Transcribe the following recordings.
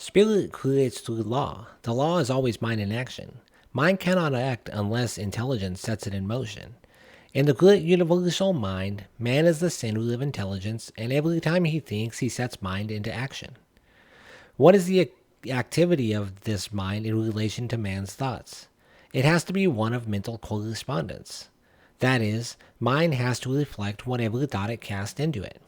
Spirit creates through law. The law is always mind in action. Mind cannot act unless intelligence sets it in motion. In the great universal mind, man is the center of intelligence, and every time he thinks, he sets mind into action. What is the activity of this mind in relation to man's thoughts? It has to be one of mental correspondence. That is, mind has to reflect whatever thought it casts into it.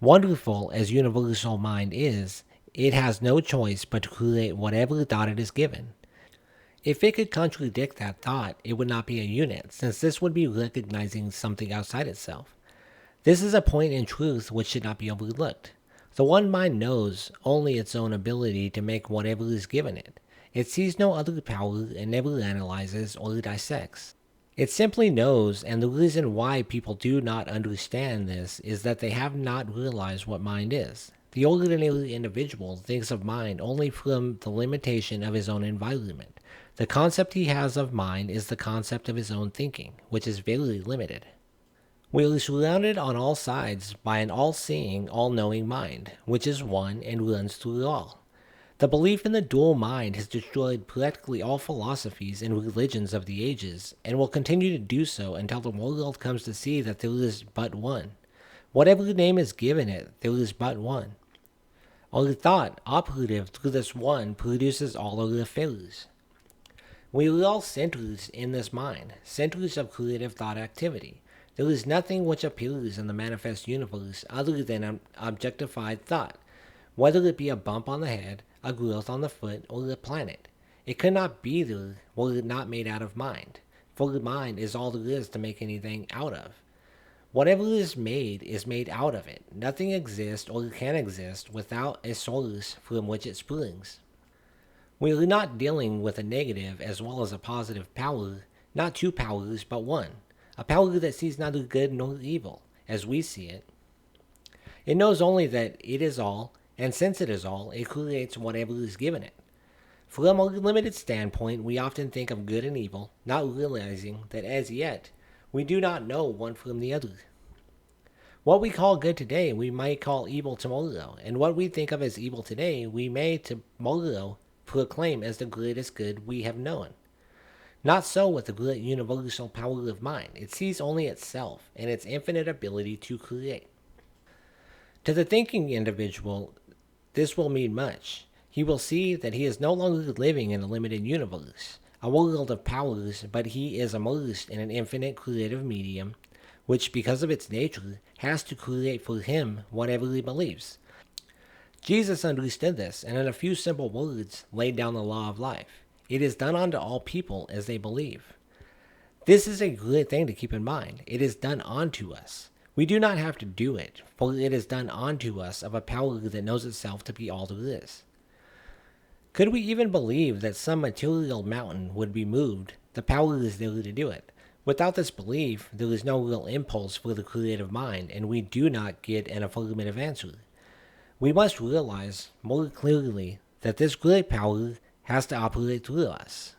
Wonderful as universal mind is, it has no choice but to create whatever thought it is given. If it could contradict that thought, it would not be a unit, since this would be recognizing something outside itself. This is a point in truth which should not be overlooked. The one mind knows only its own ability to make whatever is given it. It sees no other power and never analyzes or dissects. It simply knows, and the reason why people do not understand this is that they have not realized what mind is. The ordinary individual thinks of mind only from the limitation of his own environment. The concept he has of mind is the concept of his own thinking, which is very limited. We are surrounded on all sides by an all-seeing, all-knowing mind, which is one and runs through all. The belief in the dual mind has destroyed practically all philosophies and religions of the ages, and will continue to do so until the world comes to see that there is but one. Whatever name is given it, there is but one. Our thought, operative through this one, produces all our affairs. We are all centers in this mind, centers of creative thought activity. There is nothing which appears in the manifest universe other than an objectified thought, whether it be a bump on the head, a growth on the foot, or a planet. It could not be there were it not made out of mind, for the mind is all there is to make anything out of. Whatever is made out of it. Nothing exists or can exist without a source from which it springs. We are not dealing with a negative as well as a positive power, not two powers, but one. A power that sees neither good nor evil, as we see it. It knows only that it is all, and since it is all, it creates whatever is given it. From a limited standpoint, we often think of good and evil, not realizing that as yet, we do not know one from the other. What we call good today, we might call evil tomorrow, and what we think of as evil today, we may tomorrow proclaim as the greatest good we have known. Not so with the great universal power of mind. It sees only itself and its infinite ability to create. To the thinking individual, this will mean much. He will see that he is no longer living in a limited universe, a world of powers, but he is immersed in an infinite creative medium, which, because of its nature, has to create for him whatever he believes. Jesus understood this, and in a few simple words, laid down the law of life. It is done unto all people as they believe. This is a good thing to keep in mind. It is done unto us. We do not have to do it, for it is done unto us of a power that knows itself to be all there is. Could we even believe that some material mountain would be moved, the power is there to do it. Without this belief, there is no real impulse for the creative mind, and we do not get an affirmative answer. We must realize more clearly that this great power has to operate through us.